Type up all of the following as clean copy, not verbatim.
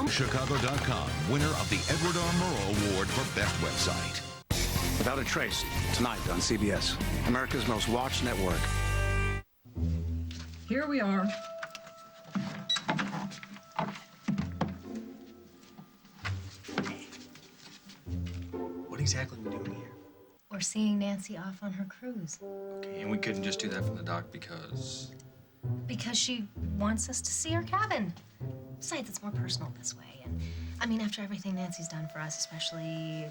Chicago.com, winner of the Edward R. Murrow Award for Best Website. Without a Trace, tonight on CBS, America's most watched network. Here we are. What exactly are we doing here? We're seeing Nancy off on her cruise. Okay, and we couldn't just do that from the dock because... Because she wants us to see her cabin. Besides, it's more personal this way. And I mean, after everything Nancy's done for us, especially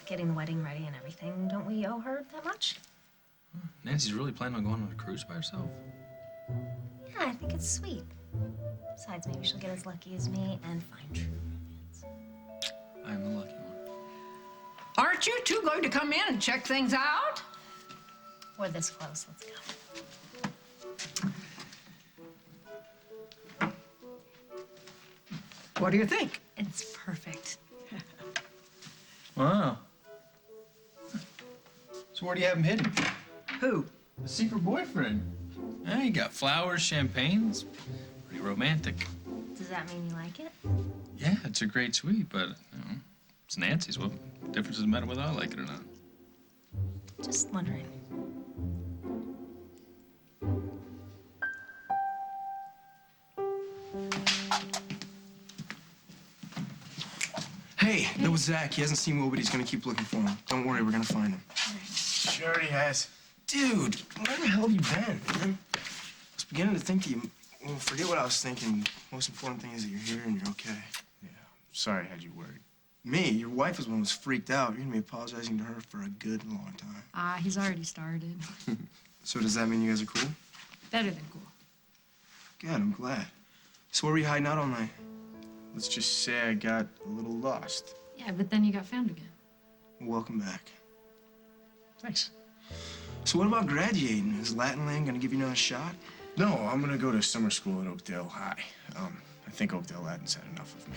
getting the wedding ready and everything, don't we owe her that much? Nancy's really planning on going on a cruise by herself. Yeah, I think it's sweet. Besides, maybe she'll get as lucky as me and find true romance. I'm the lucky one. Aren't you two going to come in and check things out? We're this close. Let's go. What do you think? It's perfect. Wow. So where do you have him hidden? Who? The secret boyfriend. Yeah, you got flowers, champagnes. Pretty romantic. Does that mean you like it? Yeah, it's a great suite, but, you know, it's Nancy's. What difference does it matter whether I like it or not? Just wondering. Hey, that was Zach. He hasn't seen Will, but he's gonna keep looking for him. Don't worry, we're gonna find him. Sure he has. Dude, where the hell have you been, man? I was beginning to think that you... Well, forget what I was thinking. Most important thing is that you're here and you're okay. Yeah, sorry I had you worried. Me? Your wife was one who was freaked out. You're gonna be apologizing to her for a good long time. He's already started. So does that mean you guys are cool? Better than cool. Good, I'm glad. So where were you hiding out all night? Let's just say I got a little lost. Yeah, but then you got found again. Well, welcome back. Thanks. So what about graduating? Is Latin Land gonna give you another shot? No, I'm gonna go to summer school at Oakdale High. I think Oakdale Latin's had enough of me.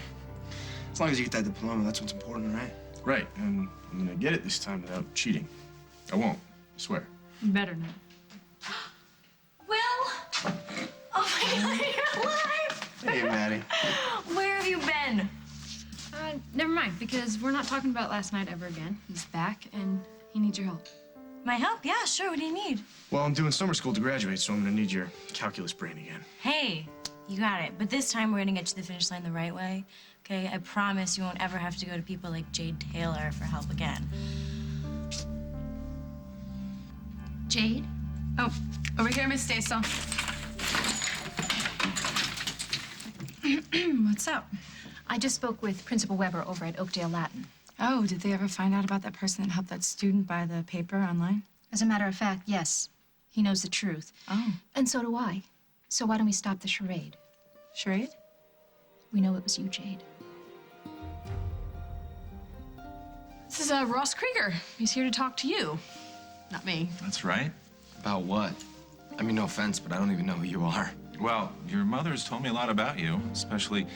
As long as you get that diploma, that's what's important, right? Right, and I'm gonna get it this time without cheating. I won't, I swear. You better not. Will! Oh my God, you're alive! Hey, Maddie. Where have you been? Never mind, because we're not talking about last night ever again. He's back, and he needs your help. My help? Yeah, sure. What do you need? Well, I'm doing summer school to graduate, so I'm gonna need your calculus brain again. Hey, you got it. But this time we're gonna get to the finish line the right way. Okay? I promise you won't ever have to go to people like Jade Taylor for help again. Jade? Oh, over here, Miss Staisel. What's up? I just spoke with Principal Weber over at Oakdale Latin. Oh, did they ever find out about that person that helped that student buy the paper online? As a matter of fact, yes. He knows the truth. Oh. And so do I. So why don't we stop the charade? Charade? We know it was you, Jade. This is Ross Krieger. He's here to talk to you, not me. That's right. About what? I mean, no offense, but I don't even know who you are. Well, your mother's told me a lot about you, especially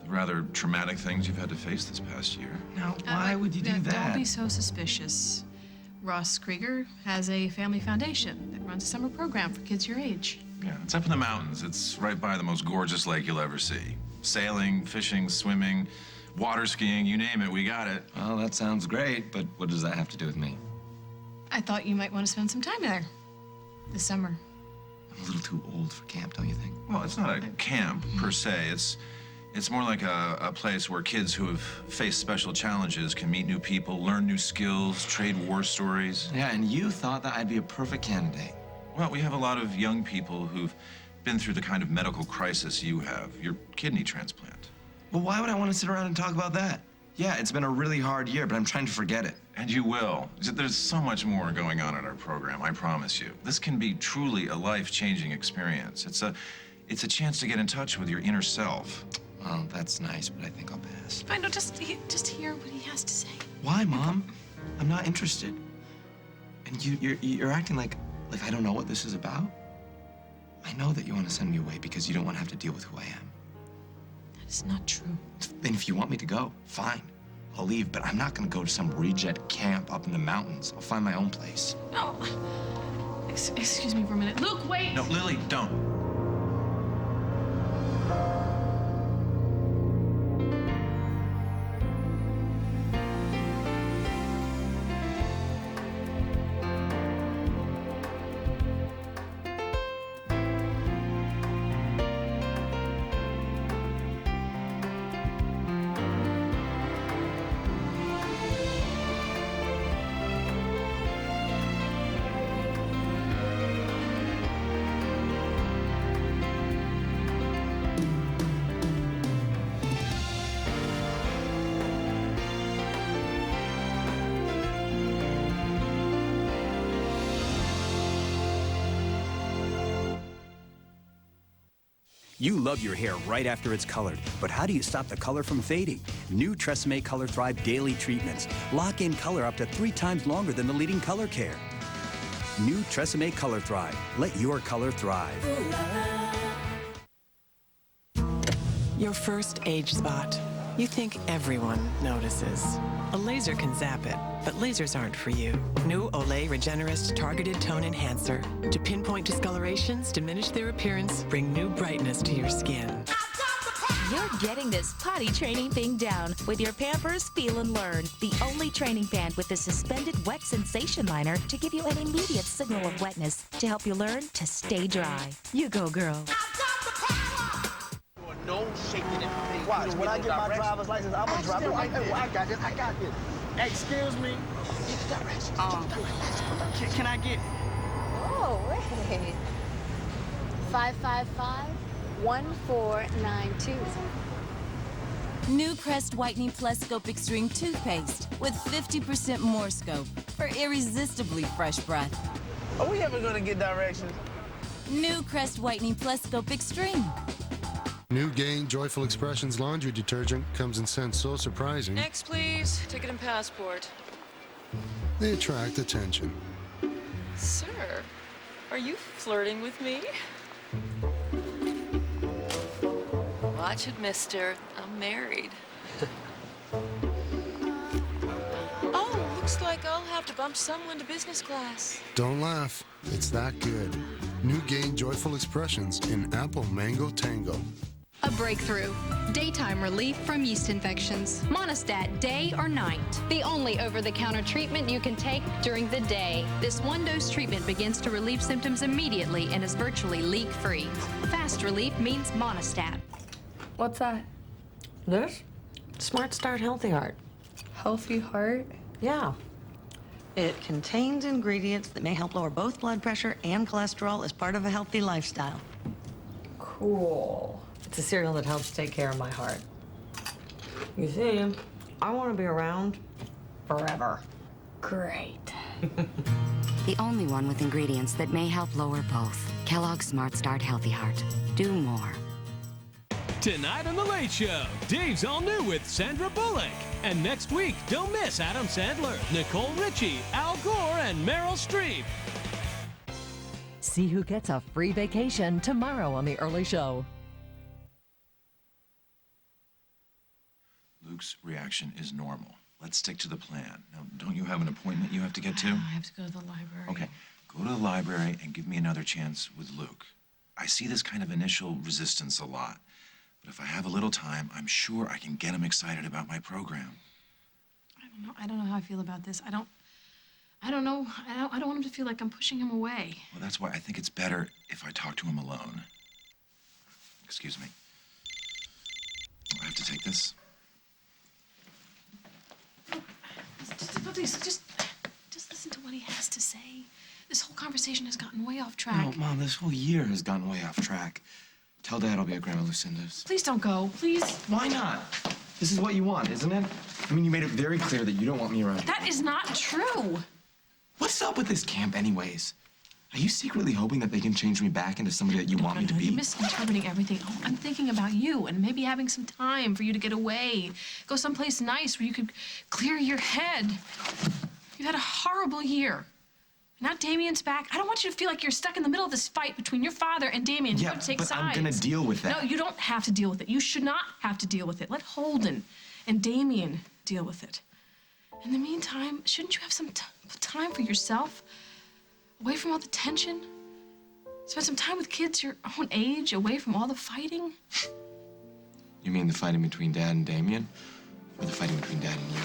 the rather traumatic things you've had to face this past year. Now, why would you do that? Don't be so suspicious. Ross Krieger has a family foundation that runs a summer program for kids your age. Yeah, it's up in the mountains. It's right by the most gorgeous lake you'll ever see. Sailing, fishing, swimming, water skiing, you name it, we got it. Well, that sounds great, but what does that have to do with me? I thought you might want to spend some time there this summer. I'm a little too old for camp, don't you think? Well, it's not a camp, per se. It's more like a place where kids who have faced special challenges can meet new people, learn new skills, trade war stories. Yeah, and you thought that I'd be a perfect candidate. Well, we have a lot of young people who've been through the kind of medical crisis you have, your kidney transplant. Well, why would I want to sit around and talk about that? Yeah, it's been a really hard year, but I'm trying to forget it. And you will. There's so much more going on at our program, I promise you. This can be truly a life-changing experience. It's a chance to get in touch with your inner self. Well, that's nice, but I think I'll pass. Fine, no, just hear what he has to say. Why, Mom? I'm not interested. And you're acting like I don't know what this is about. I know that you want to send me away because you don't want to have to deal with who I am. That is not true. Then if you want me to go, fine. I'll leave, but I'm not going to go to some reject camp up in the mountains. I'll find my own place. No. Excuse me for a minute. Luke, wait! No, Lily, don't. You love your hair right after it's colored, but how do you stop the color from fading? New Tresemme Color Thrive Daily Treatments lock in color up to 3 times longer than the leading color care. New Tresemme Color Thrive. Let your color thrive. Your first age spot. You think everyone notices. A laser can zap it, but lasers aren't for you. New Olay Regenerist Targeted Tone Enhancer. To pinpoint discolorations, diminish their appearance, bring new brightness to your skin. You're getting this potty training thing down with your Pampers Feel and Learn, the only training pant with a suspended wet sensation liner to give you an immediate signal of wetness to help you learn to stay dry. You go, girl. No shaking it. Watch, when I get my driver's license, I'm gonna drive it. I got this. Excuse me. Can I get? Oh, wait. 555-1492. New Crest Whitening Plus Scope Extreme toothpaste with 50% more scope for irresistibly fresh breath. Are we ever gonna get directions? New Crest Whitening Plus Scope Extreme. New Gain Joyful Expressions laundry detergent comes in scents so surprising, Next, please. Ticket and passport. they attract attention. Sir, are you flirting with me? Watch it, mister. I'm married. Oh, looks like I'll have to bump someone to business class. Don't laugh, it's that good. New Gain Joyful Expressions in Apple Mango Tango. A breakthrough. Daytime relief from yeast infections. Monostat, day or night. The only over-the-counter treatment you can take during the day. This one-dose treatment begins to relieve symptoms immediately and is virtually leak-free. Fast relief means Monostat. What's that? This? Smart Start Healthy Heart. Healthy Heart? Yeah. It contains ingredients that may help lower both blood pressure and cholesterol as part of a healthy lifestyle. Cool. It's a cereal that helps take care of my heart. You see, I want to be around forever. Great. The only one with ingredients that may help lower both. Kellogg's Smart Start Healthy Heart. Do more. Tonight on The Late Show, Dave's all new with Sandra Bullock. And next week, don't miss Adam Sandler, Nicole Richie, Al Gore, and Meryl Streep. See who gets a free vacation tomorrow on The Early Show. Luke's reaction is normal. Let's stick to the plan. Now, don't you have an appointment you have to get to? I have to go to the library. Okay, go to the library and give me another chance with Luke. I see this kind of initial resistance a lot, but if I have a little time, I'm sure I can get him excited about my program. I don't know how I feel about this. I don't know. I don't want him to feel like I'm pushing him away. Well, that's why I think it's better if I talk to him alone. Excuse me. I have to take this. Please, just listen to what he has to say. This whole conversation has gotten way off track. No, Mom, this whole year has gone way off track. Tell Dad I'll be at Grandma Lucinda's. Please don't go, please. Why not? This is what you want, isn't it? I mean, you made it very clear that you don't want me around. That is not true. What's up with this camp anyways? Are you secretly hoping that they can change me back into somebody that you want me to be? You're misinterpreting everything. Oh, I'm thinking about you and maybe having some time for you to get away. Go someplace nice where you could clear your head. You had a horrible year. Now Damien's back. I don't want you to feel like you're stuck in the middle of this fight between your father and Damien. Yeah, You have to take but sides. I'm gonna deal with that. No, you don't have to deal with it. You should not have to deal with it. Let Holden and Damien deal with it. In the meantime, shouldn't you have some time for yourself? Away from all the tension? Spend some time with kids your own age, away from all the fighting? You mean the fighting between Dad and Damien? Or the fighting between Dad and you?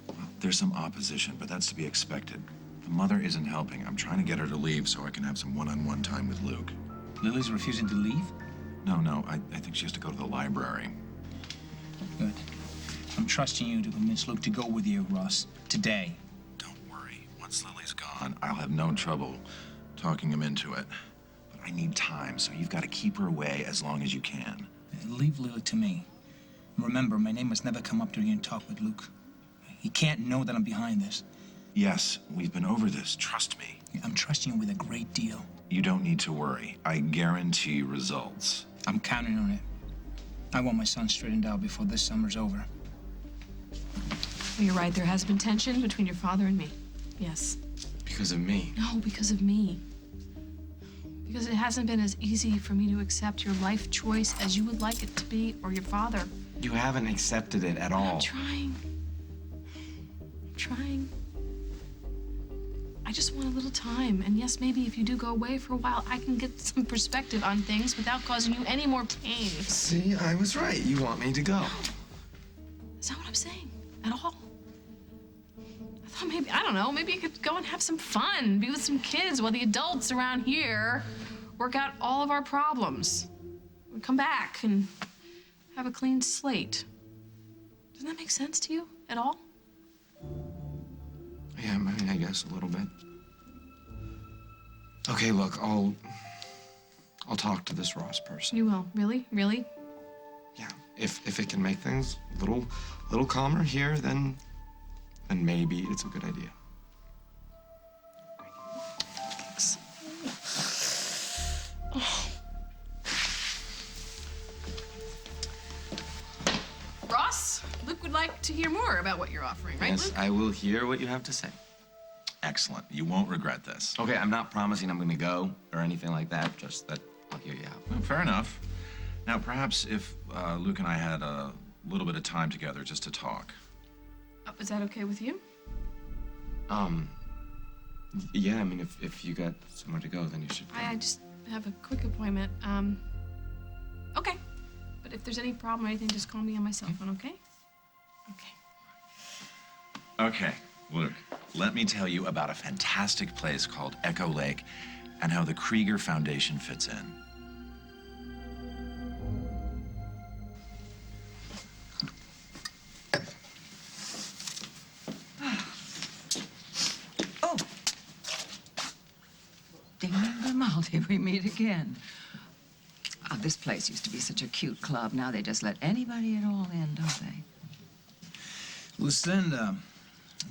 Well, there's some opposition, but that's to be expected. The mother isn't helping. I'm trying to get her to leave so I can have some one-on-one time with Luke. Lily's refusing to leave? No, I think she has to go to the library. Good. I'm trusting you to convince Luke to go with you, Ross, today. Once Lily's gone, I'll have no trouble talking him into it. But I need time, so you've got to keep her away as long as you can. Leave Lily to me. Remember, my name must never come up during your talk with Luke. He can't know that I'm behind this. Yes, we've been over this. Trust me. I'm trusting you with a great deal. You don't need to worry. I guarantee results. I'm counting on it. I want my son straightened out before this summer's over. You're right, there has been tension between your father and me. Yes. Because of me? No, because of me. Because it hasn't been as easy for me to accept your life choice as you would like it to be, or your father. You haven't accepted it at all. I'm trying. I'm trying. I just want a little time. And yes, maybe if you do go away for a while, I can get some perspective on things without causing you any more pain. See, I was right. You want me to go. Is that what I'm saying? At all? I thought maybe, I don't know, maybe you could go and have some fun, be with some kids while the adults around here work out all of our problems. We come back and have a clean slate. Doesn't that make sense to you at all? Yeah, I mean, I guess a little bit. Okay, look, I'll talk to this Ross person. You will? Really? Really? Yeah, if it can make things a little calmer here, then maybe it's a good idea. Thanks. Oh. Ross, Luke would like to hear more about what you're offering, right, Yes, Luke? I will hear what you have to say. Excellent. You won't regret this. Okay, I'm not promising I'm gonna go or anything like that, just that I'll hear you out. Well, fair enough. Now, perhaps if Luke and I had a little bit of time together just to talk. Is that okay with you? Yeah, I mean, if you got somewhere to go, then you should go. I just have a quick appointment. Okay. But if there's any problem or anything, just call me on my cell phone, okay? Okay. Okay, Luke, let me tell you about a fantastic place called Echo Lake and how the Krieger Foundation fits in. Oh. Ding Grimaldi, we meet again. Oh, this place used to be such a cute club. Now they just let anybody at all in, don't they? Lucinda,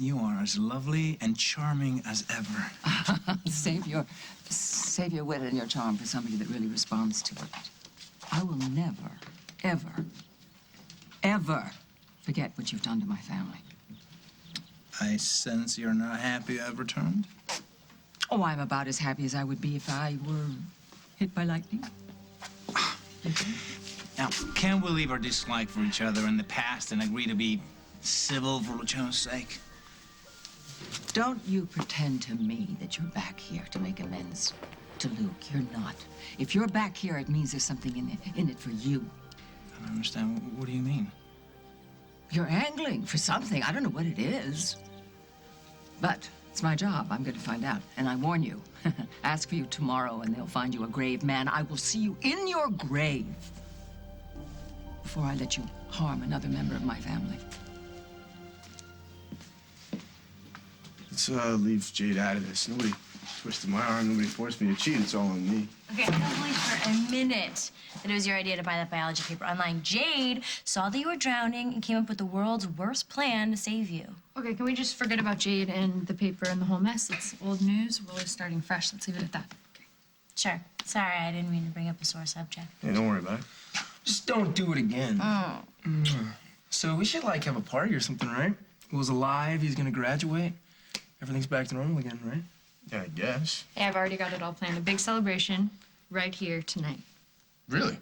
you are as lovely and charming as ever. Save your wit and your charm for somebody that really responds to it. I will never, ever, ever forget what you've done to my family. I sense you're not happy I've returned. Oh, I'm about as happy as I would be if I were hit by lightning. Now, can we leave our dislike for each other in the past and agree to be civil for each other's sake? Don't you pretend to me that you're back here to make amends to Luke. You're not. If you're back here, it means there's something in it for you. I don't understand. What do you mean? You're angling for something. I don't know what it is. But it's my job. I'm going to find out. And I warn you, ask for you tomorrow and they'll find you a grave man. I will see you in your grave before I let you harm another member of my family. Let's leave Jade out of this. Nobody twisted my arm. Nobody forced me to cheat. It's all on me. Okay, I don't believe for a minute that it was your idea to buy that biology paper online. Jade saw that you were drowning and came up with the world's worst plan to save you. Okay, can we just forget about Jade and the paper and the whole mess? It's old news. We're starting fresh. Let's leave it at that. Okay. Sure. Sorry, I didn't mean to bring up a sore subject. Hey, don't worry about it. Just don't do it again. So we should, like, have a party or something, right? Will's alive, he's gonna graduate. Everything's back to normal again, right? Yeah, I guess. Hey, I've already got it all planned. A big celebration right here tonight. Really?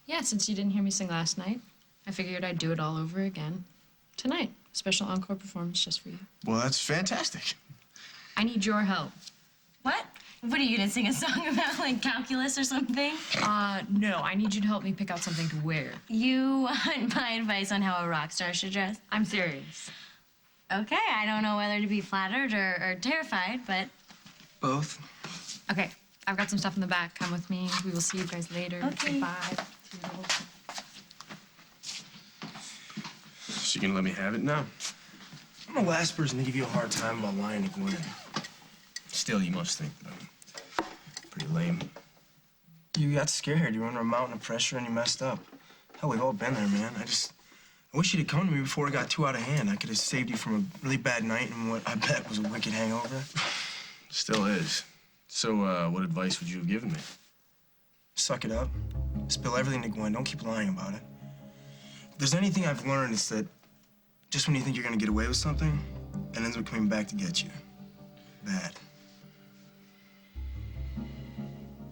Yeah, since you didn't hear me sing last night, I figured I'd do it all over again tonight. A special encore performance just for you. Well, that's fantastic. I need your help. What? What are you gonna sing a song about, like, calculus or something? No, I need you to help me pick out something to wear. You want my advice on how a rock star should dress? I'm serious. Okay, I don't know whether to be flattered or terrified, but... Both. Okay, I've got some stuff in the back. Come with me. We will see you guys later. Okay. Goodbye. She gonna let me have it now? I'm the last person to give you a hard time about lying to Gwen. Still, you must think that I'm pretty lame. You got scared. You were under a mountain of pressure and you messed up. Hell, we've all been there, man. I wish you'd have come to me before it got too out of hand. I could have saved you from a really bad night and what I bet was a wicked hangover. Still is. So, what advice would you have given me? Suck it up. Spill everything to Gwen. Don't keep lying about it. If there's anything I've learned, it's that just when you think you're gonna get away with something, it ends up coming back to get you. Bad.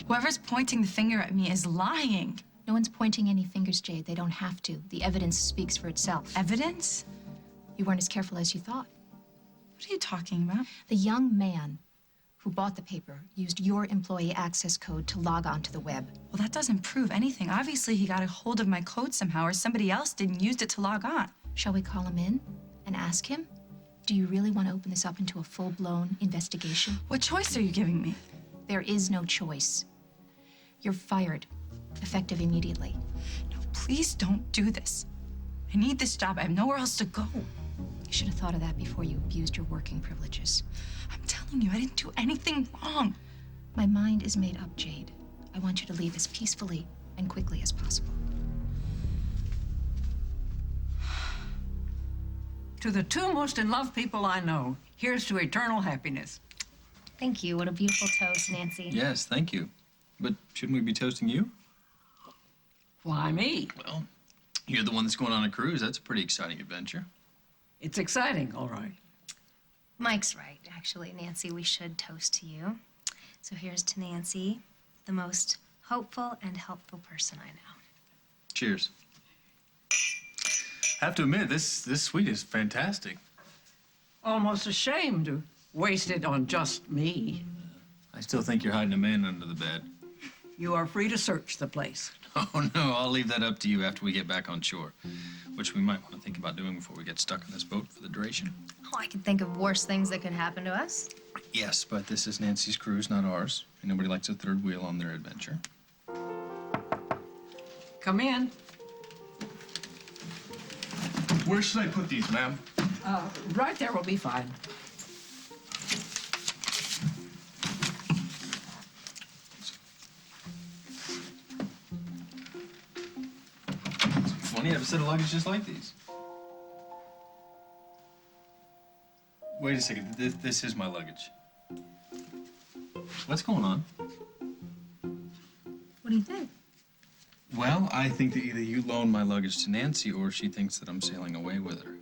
Whoever's pointing the finger at me is lying. No one's pointing any fingers, Jade. They don't have to. The evidence speaks for itself. Evidence? You weren't as careful as you thought. What are you talking about? The young man who bought the paper used your employee access code to log on to the web. Well, that doesn't prove anything. Obviously, he got a hold of my code somehow, or somebody else did and used it to log on. Shall we call him in and ask him? Do you really want to open this up into a full-blown investigation? What choice are you giving me? There is no choice. You're fired, effective immediately. No, please don't do this. I need this job. I have nowhere else to go. You should have thought of that before you abused your working privileges. I'm telling you, I didn't do anything wrong. My mind is made up, Jade. I want you to leave as peacefully and quickly as possible. To the two most in love people I know, here's to eternal happiness. Thank you. What a beautiful toast, Nancy. Yes, thank you. But shouldn't we be toasting you? Why me? Well, you're the one that's going on a cruise. That's a pretty exciting adventure. It's exciting, all right. Mike's right, actually. Nancy, we should toast to you. So here's to Nancy, the most hopeful and helpful person I know. Cheers. I have to admit, this suite is fantastic. Almost ashamed to waste it on just me. I still think you're hiding a man under the bed. You are free to search the place. Oh, no, I'll leave that up to you after we get back on shore, which we might want to think about doing before we get stuck on this boat for the duration. Oh, I can think of worse things that could happen to us. Yes, but this is Nancy's cruise, not ours. And nobody likes a third wheel on their adventure. Come in. Where should I put these, ma'am? Right there will be fine. It's funny, I have a set of luggage just like these. Wait a second, this is my luggage. What's going on? What do you think? Well, I think that either you loan my luggage to Nancy or she thinks that I'm sailing away with her.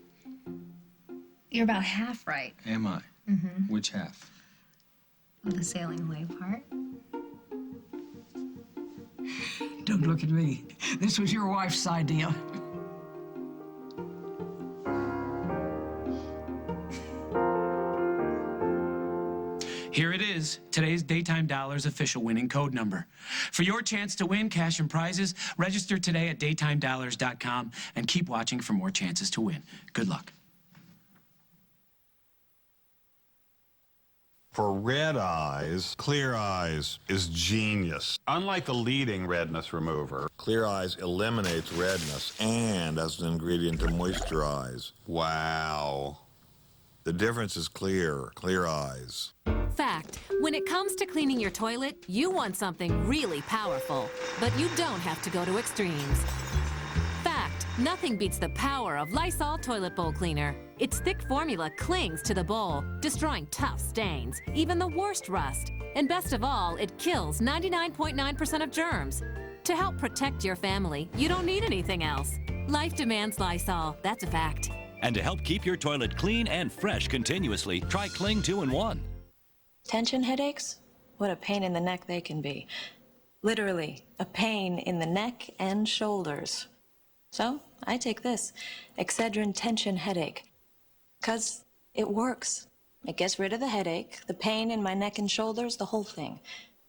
You're about half right. Am I? Mm-hmm. Which half? The sailing away part. Don't look at me. This was your wife's idea. Here it is, today's Daytime Dollars official winning code number. For your chance to win cash and prizes, register today at daytimedollars.com and keep watching for more chances to win. Good luck. For red eyes, Clear Eyes is genius. Unlike the leading redness remover, Clear Eyes eliminates redness and as an ingredient to moisturize. Wow. The difference is clear. Clear Eyes. Fact, when it comes to cleaning your toilet, you want something really powerful, but you don't have to go to extremes. Fact, nothing beats the power of Lysol Toilet Bowl Cleaner. Its thick formula clings to the bowl, destroying tough stains, even the worst rust. And best of all, it kills 99.9% of germs. To help protect your family, you don't need anything else. Life demands Lysol, that's a fact. And to help keep your toilet clean and fresh continuously, try Cling 2-in-1. Tension headaches? What a pain in the neck they can be. Literally, a pain in the neck and shoulders. So, I take this, Excedrin Tension Headache. 'Cause it works. It gets rid of the headache, the pain in my neck and shoulders, the whole thing.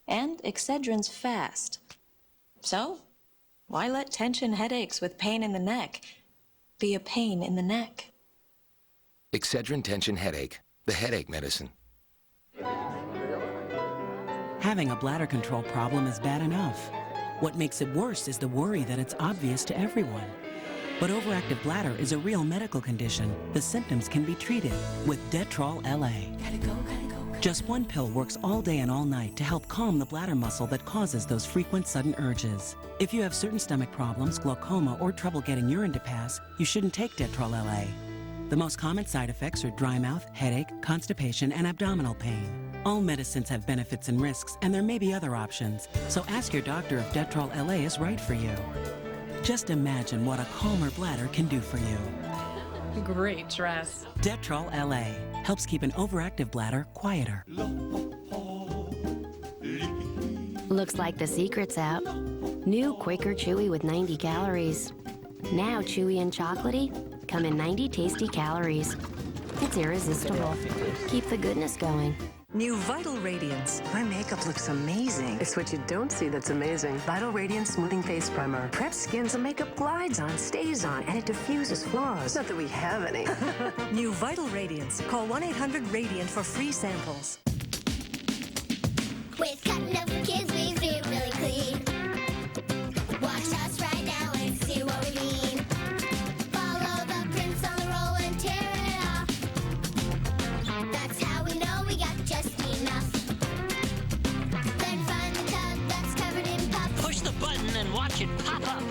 And Excedrin's fast. So, why let tension headaches with pain in the neck be a pain in the neck? Excedrin Tension Headache, the headache medicine. Having a bladder control problem is bad enough. What makes it worse is the worry that it's obvious to everyone. But overactive bladder is a real medical condition. The symptoms can be treated with Detrol LA. Just one pill works all day and all night to help calm the bladder muscle that causes those frequent sudden urges. If you have certain stomach problems, glaucoma, or trouble getting urine to pass, you shouldn't take Detrol LA. The most common side effects are dry mouth, headache, constipation, and abdominal pain. All medicines have benefits and risks, and there may be other options. So ask your doctor if Detrol LA is right for you. Just imagine what a calmer bladder can do for you. Great dress. Detrol LA helps keep an overactive bladder quieter. Looks like the secret's out. New Quaker Chewy with 90 calories. Now chewy and chocolatey, come in 90 tasty calories. It's irresistible. Keep the goodness going. New Vital Radiance. My makeup looks amazing. It's what you don't see that's amazing. Vital Radiance Smoothing Face Primer. Prep skin so makeup glides on, stays on, and it diffuses flaws. Not that we have any. New Vital Radiance. Call 1-800-RADIANT for free samples. With cotton up for kids, we feel really clean. Watch us right now and see what we mean. Follow the prints on the roll and tear it off. That's how we know we got just enough. Then find the tub that's covered in pups. Push the button and watch it pop up.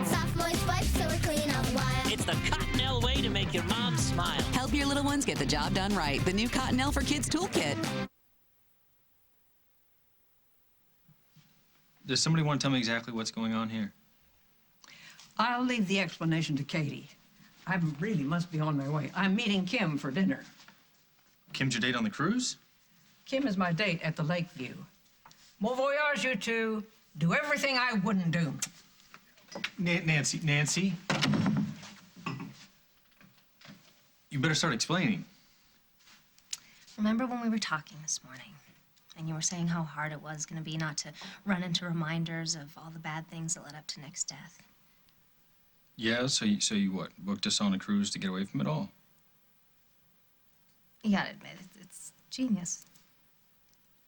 Soft, moist wipes so we're clean all the while. It's the Cottonelle way to make your mom smile. Help your little ones get the job done right. The new Cottonelle for Kids Toolkit. Does somebody want to tell me exactly what's going on here? I'll leave the explanation to Katie. I really must be on my way. I'm meeting Kim for dinner. Kim's your date on the cruise? Kim is my date at the Lakeview. Bon voyage, you two. Do everything I wouldn't do. Nancy. You better start explaining. Remember when we were talking this morning? And you were saying how hard it was going to be not to run into reminders of all the bad things that led up to Nick's death. Yeah, so you what? Booked us on a cruise to get away from it all? You gotta admit, it's genius.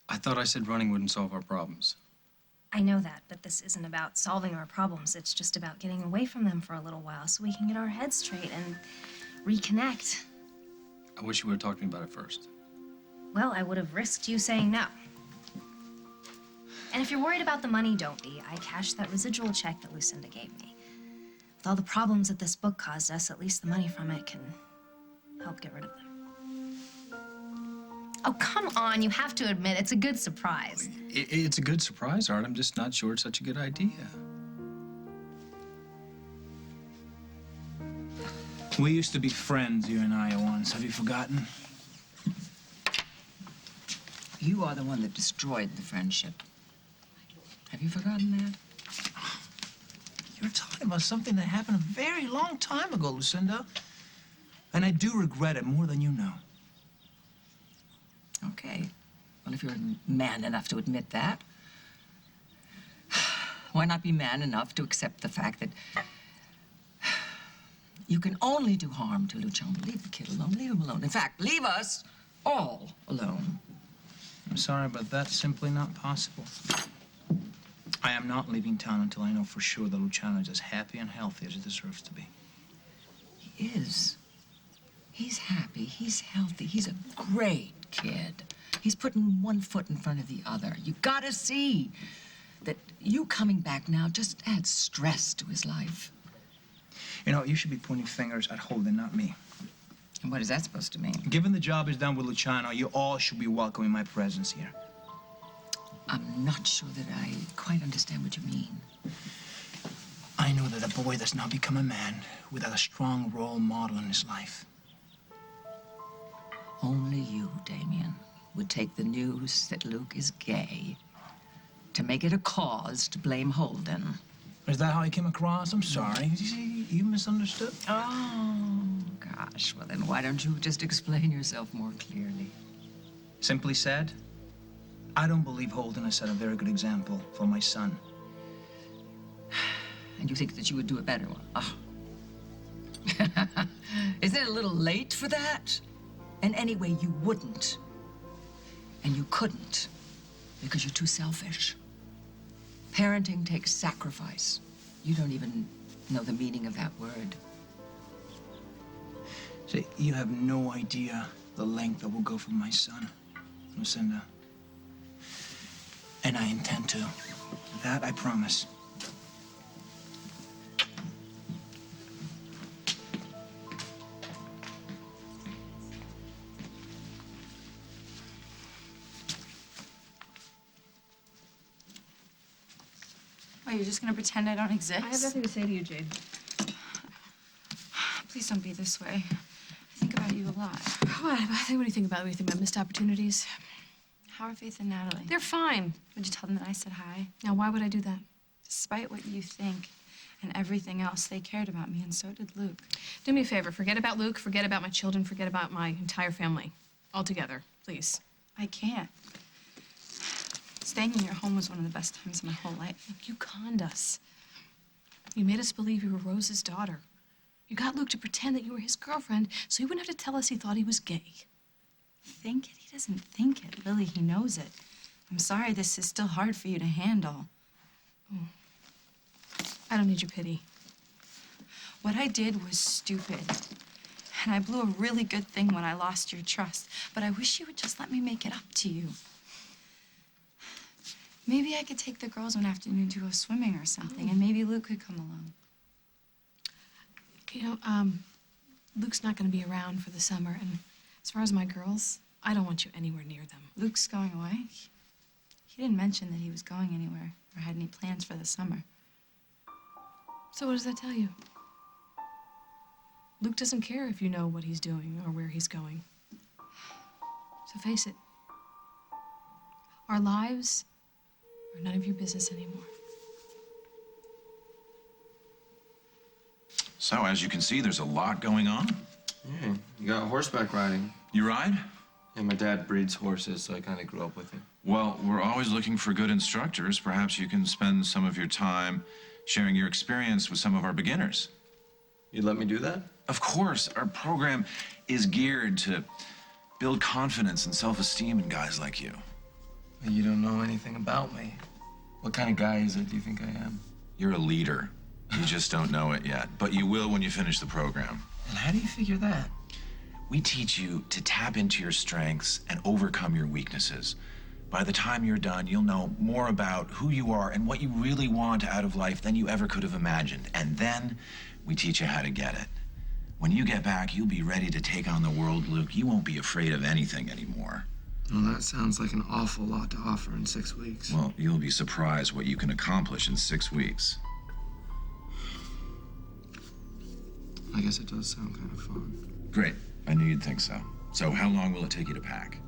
I thought I said running wouldn't solve our problems. I know that, but this isn't about solving our problems. It's just about getting away from them for a little while so we can get our heads straight and reconnect. I wish you would have talked to me about it first. Well, I would have risked you saying no. And if you're worried about the money, don't be. I cashed that residual check that Lucinda gave me. With all the problems that this book caused us, at least the money from it can help get rid of them. Oh, come on. You have to admit, it's a good surprise. It's a good surprise, Art. I'm just not sure it's such a good idea. We used to be friends, you and I, once. Have you forgotten? You are the one that destroyed the friendship. Have you forgotten that? You're talking about something that happened a very long time ago, Lucinda. And I do regret it more than you know. Okay. Well, if you're man enough to admit that, why not be man enough to accept the fact that you can only do harm to Luciano? Leave the kid alone. Leave him alone. In fact, leave us all alone. I'm sorry, but that's simply not possible. I am not leaving town until I know for sure that Luciano is as happy and healthy as he deserves to be. He is. He's happy. He's healthy. He's a great kid. He's putting one foot in front of the other. You gotta see that you coming back now just adds stress to his life. You know, you should be pointing fingers at Holden, not me. And what is that supposed to mean? Given the job is done with Luciano, you all should be welcoming my presence here. I'm not sure that I quite understand what you mean. I know that a boy does not become a man without a strong role model in his life. Only you, Damien, would take the news that Luke is gay to make it a cause to blame Holden. Is that how I came across? I'm sorry. You misunderstood? Oh, gosh. Well, then why don't you just explain yourself more clearly? Simply said, I don't believe Holden has set a very good example for my son. And you think that you would do a better one? Oh. Isn't it a little late for that? And anyway, you wouldn't. And you couldn't because you're too selfish. Parenting takes sacrifice. You don't even know the meaning of that word. See, you have no idea the length I will go for my son, Lucinda. And I intend to. That I promise. You're just gonna pretend I don't exist? I have nothing to say to you, Jade. Please don't be this way. I think about you a lot. What do you think about? What do you think about missed opportunities? How are Faith and Natalie? They're fine. Would you tell them that I said hi? Now, why would I do that? Despite what you think and everything else, they cared about me, and so did Luke. Do me a favor. Forget about Luke. Forget about my children. Forget about my entire family. Altogether, please. I can't. Staying in your home was one of the best times of my whole life. Look, you conned us. You made us believe you were Rose's daughter. You got Luke to pretend that you were his girlfriend so he wouldn't have to tell us he thought he was gay. Think it? He doesn't think it. Lily, he knows it. I'm sorry this is still hard for you to handle. Oh. I don't need your pity. What I did was stupid. And I blew a really good thing when I lost your trust. But I wish you would just let me make it up to you. Maybe I could take the girls one afternoon to go swimming or something, and maybe Luke could come along. You know, Luke's not going to be around for the summer, and as far as my girls, I don't want you anywhere near them. Luke's going away? He didn't mention that he was going anywhere or had any plans for the summer. So what does that tell you? Luke doesn't care if you know what he's doing or where he's going. So face it, our lives are none of your business anymore. So, as you can see, there's a lot going on. Yeah, you got horseback riding. You ride? Yeah, my dad breeds horses, so I kind of grew up with it. Well, we're always looking for good instructors. Perhaps you can spend some of your time sharing your experience with some of our beginners. You'd let me do that? Of course. Our program is geared to build confidence and self-esteem in guys like you. You don't know anything about me. What kind of guy is it do you think I am? You're a leader. You just don't know it yet, but you will when you finish the program. And how do you figure that? We teach you to tap into your strengths and overcome your weaknesses. By the time you're done, you'll know more about who you are and what you really want out of life than you ever could have imagined. And then we teach you how to get it. When you get back, you'll be ready to take on the world, Luke. You won't be afraid of anything anymore. Well, that sounds like an awful lot to offer in 6 weeks. Well, you'll be surprised what you can accomplish in 6 weeks. I guess it does sound kind of fun. Great. I knew you'd think so. So how long will it take you to pack?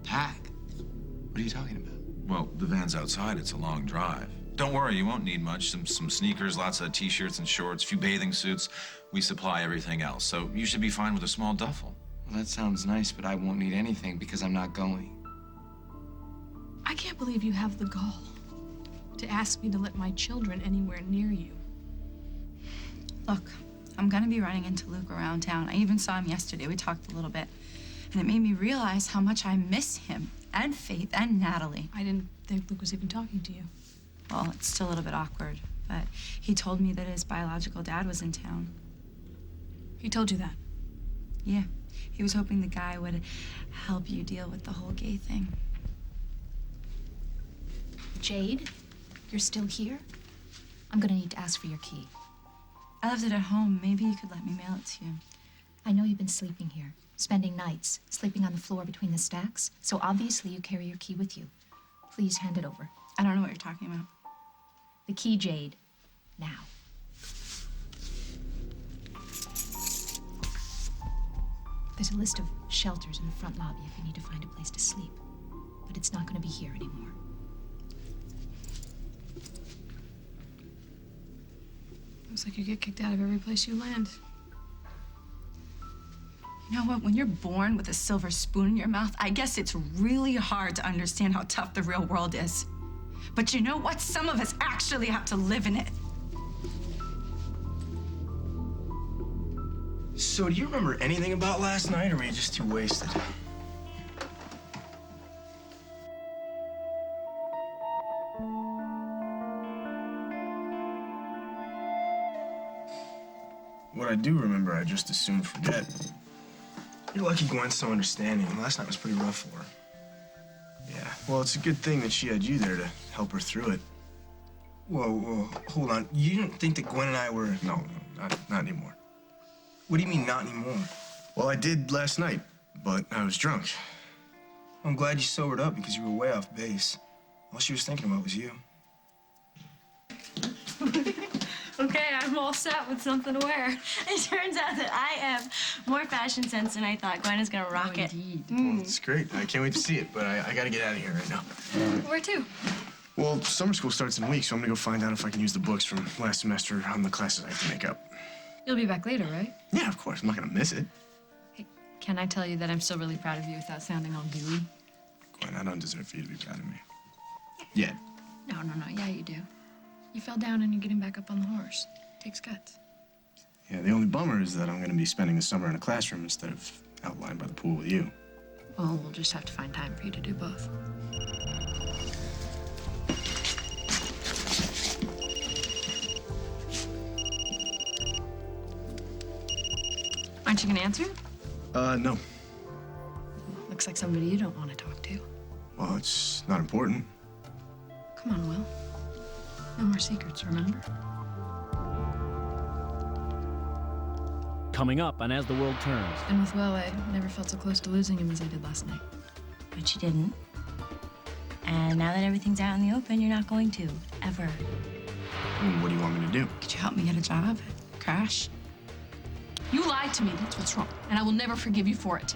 Pack? What are you talking about? Well, the van's outside. It's a long drive. Don't worry, you won't need much. Some sneakers, lots of t-shirts and shorts, a few bathing suits. We supply everything else, so you should be fine with a small duffel. Well, that sounds nice, but I won't need anything because I'm not going. I can't believe you have the gall to ask me to let my children anywhere near you. Look, I'm gonna be running into Luke around town. I even saw him yesterday. We talked a little bit. And it made me realize how much I miss him, and Faith, and Natalie. I didn't think Luke was even talking to you. Well, it's still a little bit awkward, but he told me that his biological dad was in town. He told you that? Yeah. He was hoping the guy would help you deal with the whole gay thing. Jade, you're still here? I'm gonna need to ask for your key. I left it at home. Maybe you could let me mail it to you. I know you've been sleeping here, spending nights, sleeping on the floor between the stacks, so obviously you carry your key with you. Please hand it over. I don't know what you're talking about. The key, Jade. Now. There's a list of shelters in the front lobby if you need to find a place to sleep. But it's not going to be here anymore. Looks like you get kicked out of every place you land. You know what? When you're born with a silver spoon in your mouth, I guess it's really hard to understand how tough the real world is. But you know what? Some of us actually have to live in it. So, do you remember anything about last night, or were you just too wasted? What I do remember, I just as soon forget. You're lucky Gwen's so understanding. Last night was pretty rough for her. Yeah, well, it's a good thing that she had you there to help her through it. Whoa, hold on. You didn't think that Gwen and I were... No, not anymore. What do you mean, not anymore? Well, I did last night, but I was drunk. I'm glad you sobered up because you were way off base. All she was thinking about was you. Okay, I'm all set with something to wear. It turns out that I have more fashion sense than I thought. Gwen is gonna rock it. Well, it's great. I can't wait to see it, but I gotta get out of here right now. Where to? Well, summer school starts in a week, so I'm gonna go find out if I can use the books from last semester on the classes I have to make up. You'll be back later, right? Yeah, of course. I'm not gonna miss it. Hey, can I tell you that I'm still really proud of you without sounding all gooey? Gwen, I don't deserve for you to be proud of me. Yet. No. Yeah, you do. You fell down and you're getting back up on the horse. Takes guts. Yeah, the only bummer is that I'm gonna be spending the summer in a classroom instead of out lying by the pool with you. Well, we'll just have to find time for you to do both. Aren't you gonna answer? No. Looks like somebody you don't want to talk to. Well, it's not important. Come on, Will. No more secrets, remember? Coming up on As the World Turns. And with Will, I never felt so close to losing him as I did last night. But you didn't. And now that everything's out in the open, you're not going to, ever. What do you want me to do? Could you help me get a job? Crash? You lied to me, that's what's wrong. And I will never forgive you for it.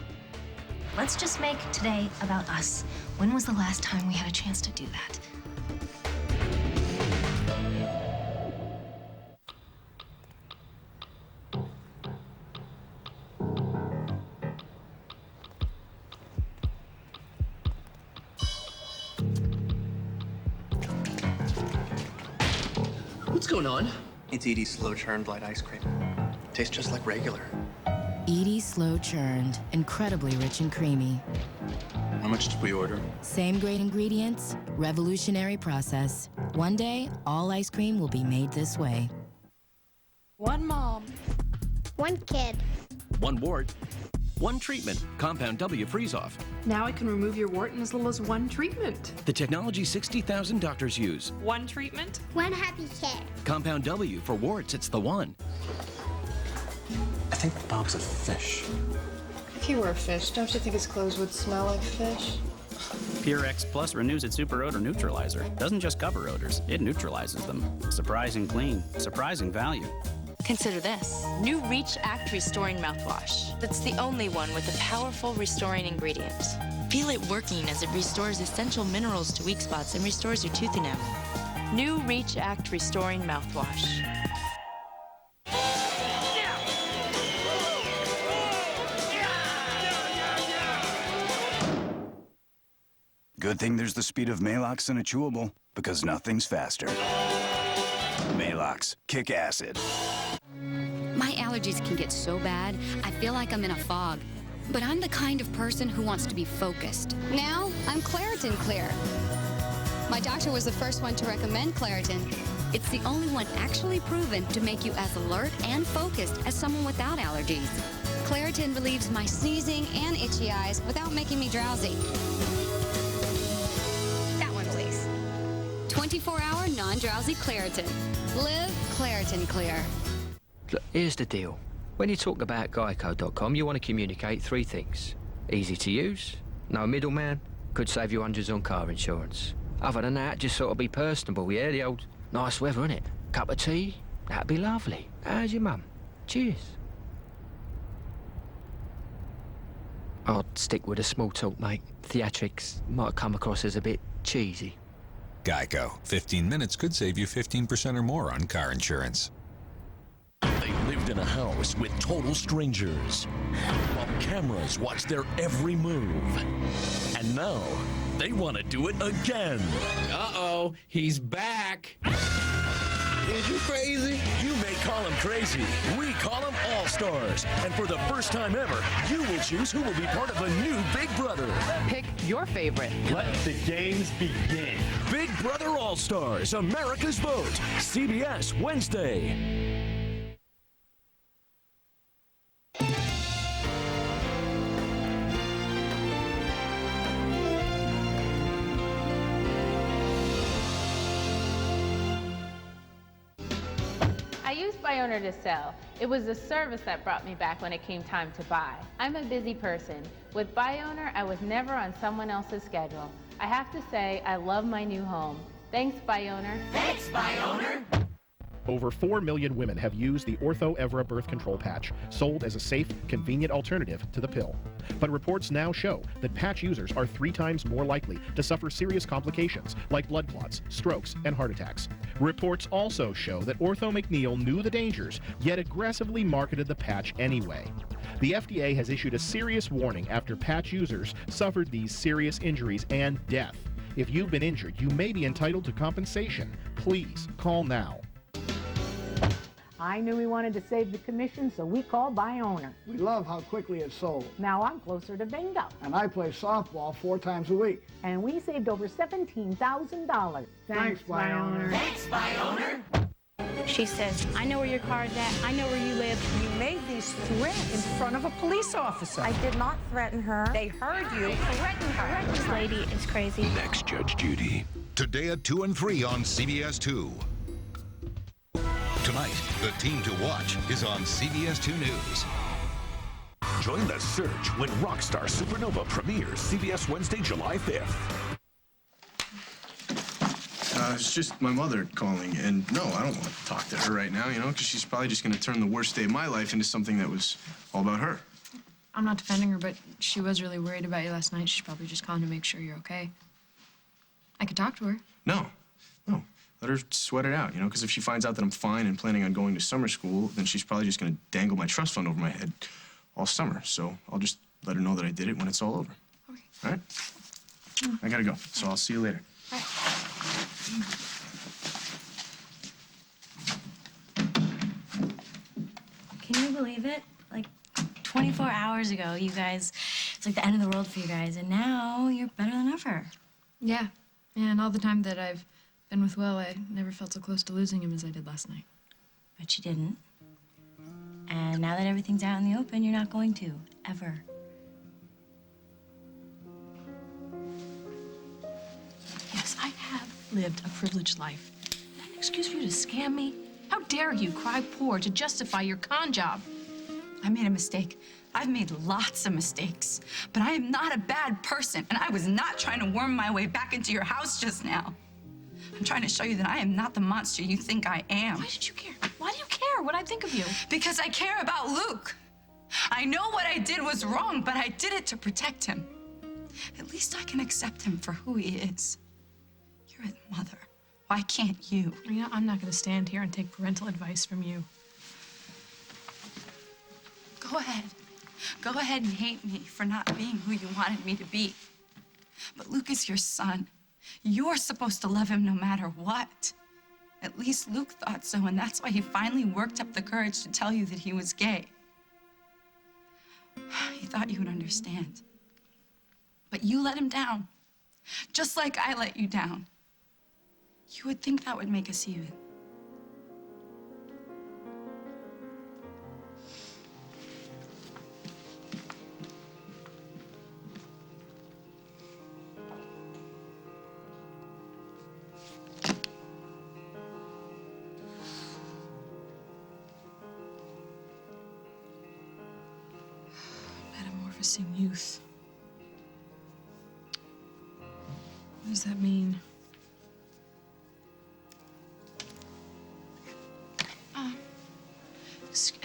Let's just make today about us. When was the last time we had a chance to do that? What's going on? It's Edie's slow-churned light ice cream. Tastes just like regular. Edie's slow churned, incredibly rich and creamy. How much did we order? Same great ingredients, revolutionary process. One day, all ice cream will be made this way. One mom. One kid. One wart. One treatment. Compound W freeze-off. Now I can remove your wart in as little as one treatment. The technology 60,000 doctors use. One treatment? One happy kid. Compound W for warts, it's the one. I think Bob's a fish. If he were a fish, don't you think his clothes would smell like fish? Pure X Plus renews its super odor neutralizer. Doesn't just cover odors, it neutralizes them. Surprising clean, surprising value. Consider this. New Reach Act Restoring Mouthwash. That's the only one with a powerful restoring ingredient. Feel it working as it restores essential minerals to weak spots and restores your tooth enamel. New Reach Act Restoring Mouthwash. Good thing there's the speed of Malox in a chewable, because nothing's faster. Malox, kick acid. My allergies can get so bad, I feel like I'm in a fog. But I'm the kind of person who wants to be focused. Now, I'm Claritin Clear. My doctor was the first one to recommend Claritin. It's the only one actually proven to make you as alert and focused as someone without allergies. Claritin relieves my sneezing and itchy eyes without making me drowsy. That one, please. 24-hour non-drowsy Claritin. Live Claritin Clear. Look, here's the deal. When you talk about Geico.com, you want to communicate three things. Easy to use, no middleman, could save you hundreds on car insurance. Other than that, just sort of be personable, yeah? The old nice weather, innit? Cup of tea? That'd be lovely. How's your mum? Cheers. I'll stick with the small talk, mate. Theatrics might come across as a bit cheesy. Geico. 15 minutes could save you 15% or more on car insurance. They lived in a house with total strangers, while cameras watched their every move. And now, they want to do it again. Uh-oh, he's back. Is you crazy? You may call him crazy. We call him All-Stars. And for the first time ever, you will choose who will be part of the new Big Brother. Pick your favorite. Let the games begin. Big Brother All-Stars, America's Vote. CBS, Wednesday. I used BuyOwner to sell. It was the service that brought me back when it came time to buy. I'm a busy person. With BuyOwner, I was never on someone else's schedule. I have to say, I love my new home. Thanks, BuyOwner. Thanks, BuyOwner. Over 4 million women have used the Ortho Evra birth control patch, sold as a safe, convenient alternative to the pill. But reports now show that patch users are 3 times more likely to suffer serious complications like blood clots, strokes, and heart attacks. Reports also show that Ortho McNeil knew the dangers, yet aggressively marketed the patch anyway. The FDA has issued a serious warning after patch users suffered these serious injuries and death. If you've been injured, you may be entitled to compensation. Please call now. I knew we wanted to save the commission, so we called by owner. We love how quickly it sold. Now I'm closer to bingo. And I play softball 4 times a week. And we saved over $17,000. Thanks, by owner. Thanks, by owner. She says, I know where your car is at. I know where you live. You made these threats in front of a police officer. I did not threaten her. They heard you. Threaten her. This lady is crazy. Next Judge Judy. Today at 2 and 3 on CBS 2. Tonight, the team to watch is on CBS 2 News. Join the search when Rockstar Supernova premieres CBS Wednesday, July 5th. It's just my mother calling, and no, I don't want to talk to her right now, you know, because she's probably just going to turn the worst day of my life into something that was all about her. I'm not defending her, but she was really worried about you last night. She's probably just calling to make sure you're okay. I could talk to her. No. Let her sweat it out, you know, because if she finds out that I'm fine and planning on going to summer school, then she's probably just going to dangle my trust fund over my head all summer. So I'll just let her know that I did it when it's all over. Okay. All right? I got to go, so I'll see you later. All right. Can you believe it? Like 24 hours ago, you guys, it's like the end of the world for you guys, and now you're better than ever. Yeah. And all the time that I've been with Will, I never felt so close to losing him as I did last night. But you didn't. And now that everything's out in the open, you're not going to, ever. Yes, I have lived a privileged life. Is that an excuse for you to scam me? How dare you cry poor to justify your con job? I made a mistake. I've made lots of mistakes, but I am not a bad person, and I was not trying to worm my way back into your house just now. I'm trying to show you that I am not the monster you think I am. Why did you care? Why do you care what I think of you? Because I care about Luke. I know what I did was wrong, but I did it to protect him. At least I can accept him for who he is. You're his mother. Why can't you? Rena, I'm not going to stand here and take parental advice from you. Go ahead. Go ahead and hate me for not being who you wanted me to be. But Luke is your son. You're supposed to love him no matter what. At least Luke thought so, and that's why he finally worked up the courage to tell you that he was gay. He thought you would understand. But you let him down, just like I let you down. You would think that would make us even. Metamorphosing youth. What does that mean?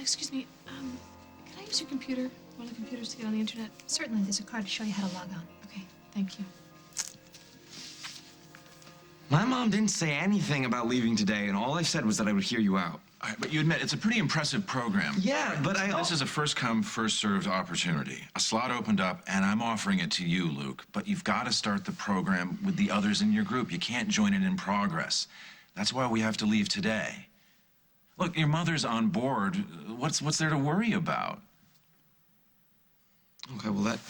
Excuse me, can I use your computer? One of the computers to get on the internet? Certainly, there's a card to show you how to log on. Okay, thank you. My mom didn't say anything about leaving today, and all I said was that I would hear you out. All right, but you admit it's a pretty impressive program. Yeah, but This is a first-come, first-served opportunity. A slot opened up, and I'm offering it to you, Luke. But you've got to start the program with the others in your group. You can't join it in progress. That's why we have to leave today. Look, your mother's on board. What's there to worry about? Okay, well, let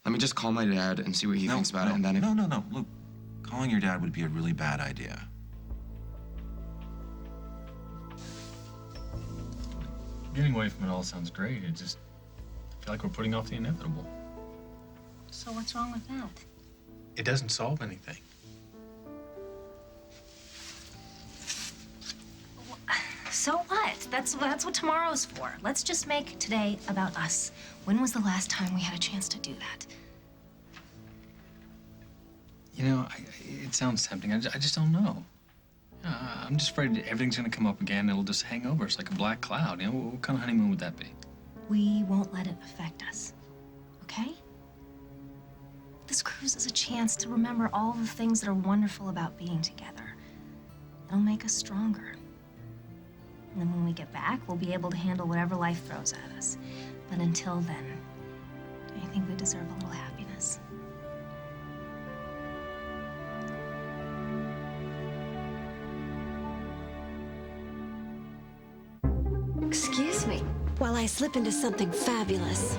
me just call my dad and see what he thinks about it, and then if... No. Luke, calling your dad would be a really bad idea. Getting away from it all sounds great. I feel like we're putting off the inevitable. So what's wrong with that? It doesn't solve anything. So what? That's what tomorrow's for. Let's just make today about us. When was the last time we had a chance to do that? You know, it sounds tempting. I just don't know. I'm just afraid everything's gonna come up again and it'll just hang over us like a black cloud. You know, what kind of honeymoon would that be? We won't let it affect us, okay? This cruise is a chance to remember all the things that are wonderful about being together. It'll make us stronger. And then when we get back, we'll be able to handle whatever life throws at us. But until then, don't you think we deserve a little happiness? Excuse me, while I slip into something fabulous.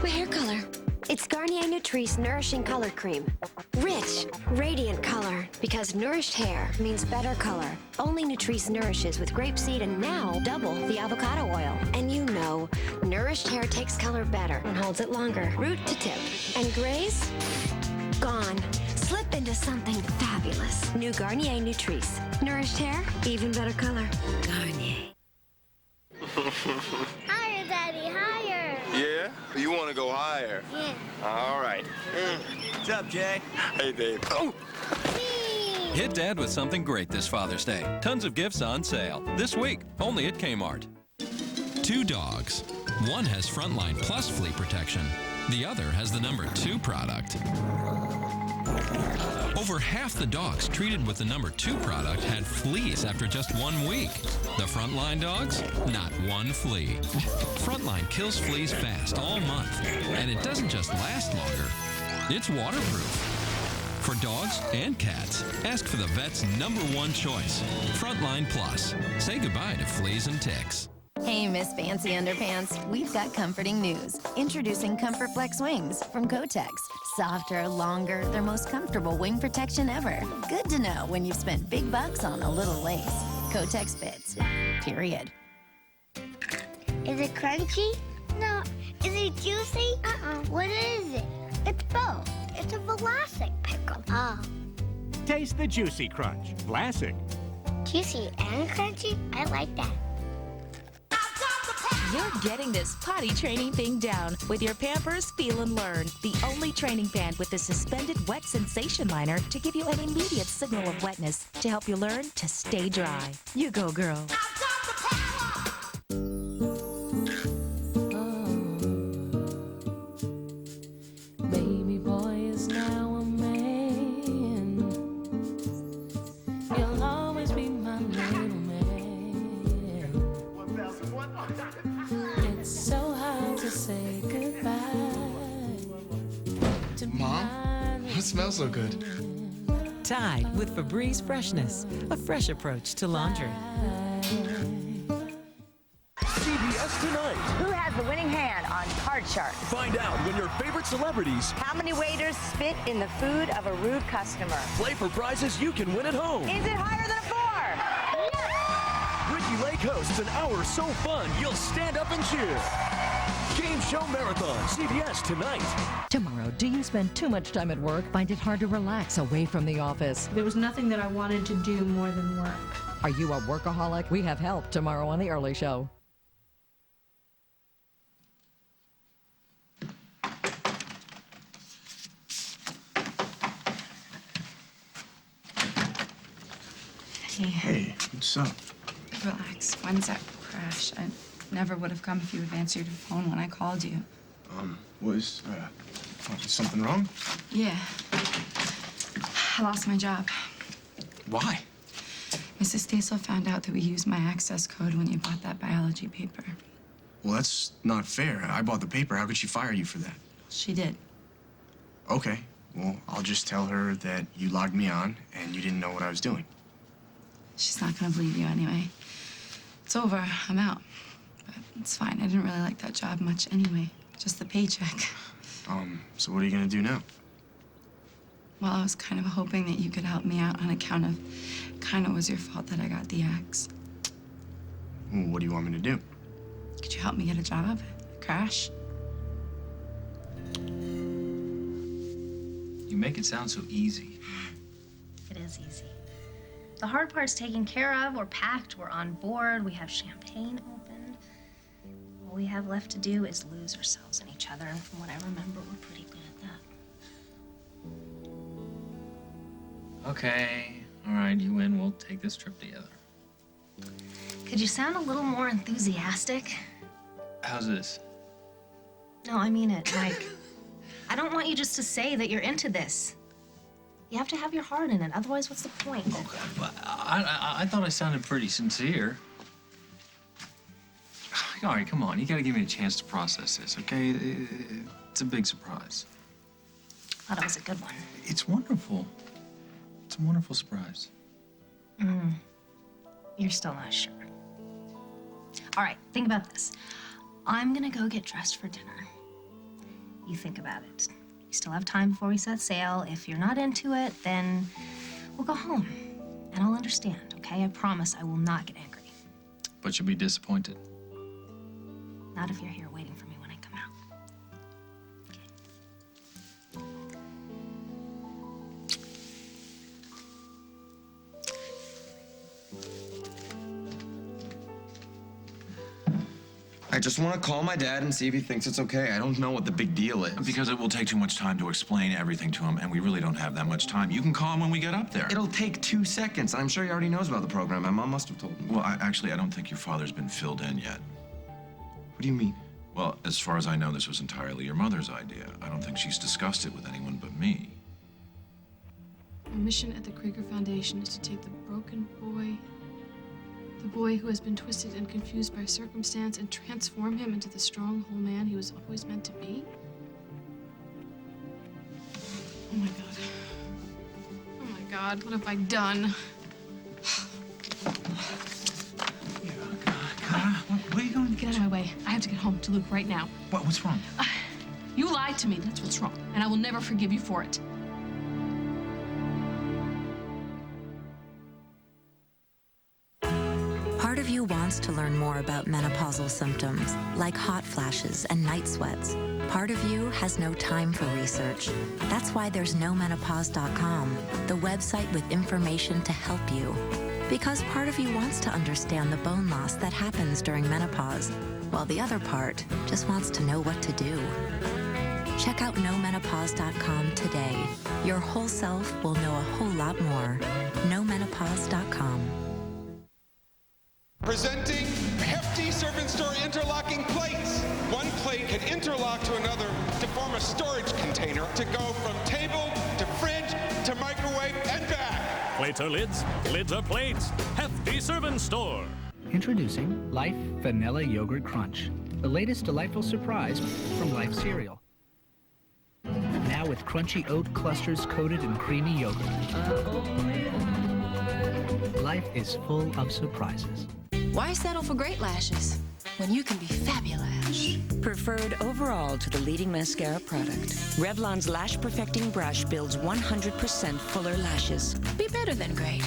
My hair color. It's Garnier Nutrice Nourishing Color Cream. Rich, radiant color, because nourished hair means better color. Only Nutrice nourishes with grapeseed and now double the avocado oil. And you know, nourished hair takes color better and holds it longer, root to tip. And grays? Gone. Slip into something fabulous. New Garnier Nutrice. Nourished hair, even better color. Garnier. Higher, Daddy, higher. Yeah? You want to go higher? Yeah. All right. What's up, Jay? Hey, Dave. Oh! Hit Dad with something great this Father's Day. Tons of gifts on sale. This week, only at Kmart. 2 dogs. One has Frontline Plus flea protection. The other has the number 2 product. Over half the dogs treated with the number 2 product had fleas after just 1 week. The Frontline dogs, not one flea. Frontline kills fleas fast all month, and it doesn't just last longer, it's waterproof. For dogs and cats, ask for the vet's #1 choice, Frontline Plus. Say goodbye to fleas and ticks. Hey, Miss Fancy Underpants, we've got comforting news. Introducing Comfort Flex Wings from Kotex. Softer, longer, their most comfortable wing protection ever. Good to know when you've spent big bucks on a little lace. Kotex fits. Period. Is it crunchy? No. Is it juicy? What is it? It's both. It's a Vlasic pickle. Oh. Taste the Juicy Crunch. Vlasic. Juicy and crunchy? I like that. You're getting this potty training thing down with your Pampers Feel and Learn, the only training pad with a suspended wet sensation liner to give you an immediate signal of wetness to help you learn to stay dry. You go, girl. Baby boy is now a man. You'll always be my little man. It's so hard to say goodbye to Mom, what smells so good? Tide with Febreze Freshness, a fresh approach to laundry. CBS Tonight. Who has the winning hand on Card Shark? Find out when your favorite celebrities How many waiters spit in the food of a rude customer? play for prizes you can win at home. Is it higher than a 4? Ricky Lake hosts an hour so fun you'll stand up and cheer. Game Show Marathon, CBS Tonight. Tomorrow, do you spend too much time at work? Find it hard to relax away from the office? There was nothing that I wanted to do more than work. Are you a workaholic? We have help tomorrow on The Early Show. Hey, what's up? Relax. When's that crash? I never would have come if you had answered your phone when I called you. Was something wrong? Yeah. I lost my job. Why? Mrs. Stasel found out that we used my access code when you bought that biology paper. Well, that's not fair. I bought the paper. How could she fire you for that? She did. Okay. Well, I'll just tell her that you logged me on and you didn't know what I was doing. She's not gonna believe you anyway. It's over. I'm out. But it's fine. I didn't really like that job much anyway. Just the paycheck. So what are you gonna do now? Well, I was kind of hoping that you could help me out on account of kind of was your fault that I got the axe. Well, what do you want me to do? Could you help me get a job? A crash? You make it sound so easy. It is easy. The hard part's taken care of. We're packed. We're on board. We have champagne opened. All we have left to do is lose ourselves in each other. And from what I remember, we're pretty good at that. Okay, All right, you win. We'll take this trip together. Could you sound a little more enthusiastic? How's this? No, I mean it, Mike. I don't want you just to say that you're into this. You have to have your heart in it, otherwise what's the point? Okay, but I thought I sounded pretty sincere. All right, come on. You gotta give me a chance to process this, okay? It's a big surprise. Thought it was a good one. It's wonderful. It's a wonderful surprise. You're still not sure. All right, think about this. I'm gonna go get dressed for dinner. You think about it. We still have time before we set sail. If you're not into it, then we'll go home. And I'll understand, okay? I promise I will not get angry. But you'll be disappointed. Not if you're here waiting for me when I come out. I just want to call my dad and see if he thinks it's okay. I don't know what the big deal is. Because it will take too much time to explain everything to him, and we really don't have that much time. You can call him when we get up there. It'll take 2 seconds. I'm sure he already knows about the program. My mom must have told him. Well, actually, I don't think your father's been filled in yet. What do you mean? Well, as far as I know, this was entirely your mother's idea. I don't think she's discussed it with anyone but me. Our mission at the Krieger Foundation is to take the broken boy, the boy who has been twisted and confused by circumstance, and transform him into the strong whole man he was always meant to be. Oh my God. Oh my God, what have I done? Where are you going? Get out of my way. I have to get home to Luke right now. What's wrong? You lied to me, that's what's wrong. And I will never forgive you for it. Part of you wants to learn more about menopausal symptoms, like hot flashes and night sweats. Part of you has no time for research. That's why there's nomenopause.com, the website with information to help you. Because part of you wants to understand the bone loss that happens during menopause, while the other part just wants to know what to do. Check out nomenopause.com today. Your whole self will know a whole lot more. nomenopause.com. Presenting hefty servant store interlocking plates. One plate can interlock to another to form a storage container to go from table to fridge to microwave and back. Plates are lids, lids are plates. Hefty Servant Store. Introducing Life Vanilla Yogurt Crunch, the latest delightful surprise from Life cereal. Now with crunchy oat clusters coated in creamy yogurt. Life is full of surprises. Why settle for great lashes when you can be fabulous? Preferred overall to the leading mascara product, Revlon's Lash Perfecting Brush builds 100% fuller lashes. Be better than great.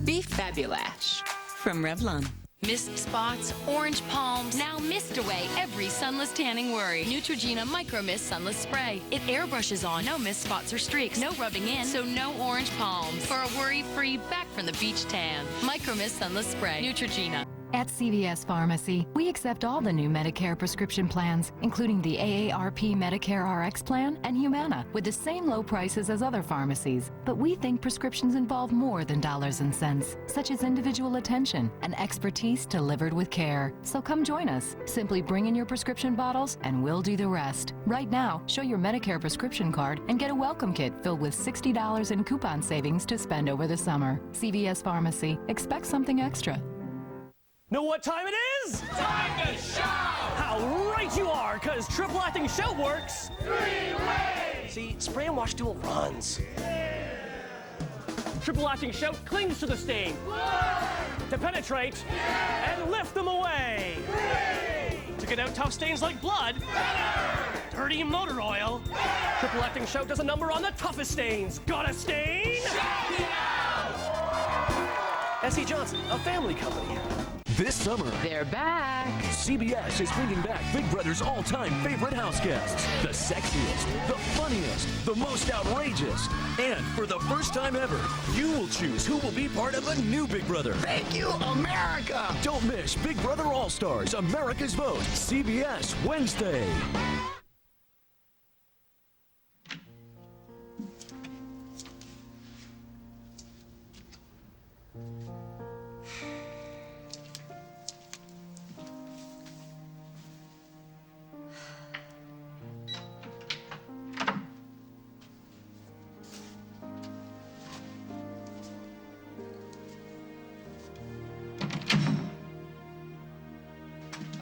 Be fabulash. From Revlon. Mist spots, orange palms, now mist away every sunless tanning worry. Neutrogena Micro Mist Sunless Spray. It airbrushes on, no mist spots or streaks, no rubbing in, so no orange palms. For a worry-free back from the beach tan. Micro Mist Sunless Spray. Neutrogena. At CVS Pharmacy, we accept all the new Medicare prescription plans, including the AARP Medicare RX plan and Humana, with the same low prices as other pharmacies. But we think prescriptions involve more than dollars and cents, such as individual attention and expertise delivered with care. So come join us. Simply bring in your prescription bottles and we'll do the rest. Right now, show your Medicare prescription card and get a welcome kit filled with $60 in coupon savings to spend over the summer. CVS Pharmacy. Expect something extra. Know what time it is? Time to shout! How right you are, because triple acting shout works 3 ways! See, spray and wash dual runs. Triple acting shout clings to the stain 1, to penetrate 2, and lift them away 3, to get out tough stains like blood, better, dirty motor oil. better. Triple acting shout does a number on the toughest stains. Got a stain? Shout it out! S.E. Johnson, a family company. This summer, They're back. CBS is bringing back Big Brother's all-time favorite house guests. The sexiest, the funniest, the most outrageous. And for the first time ever, you will choose who will be part of a new Big Brother. Thank you, America! Don't miss Big Brother All-Stars, America's Vote, CBS Wednesday.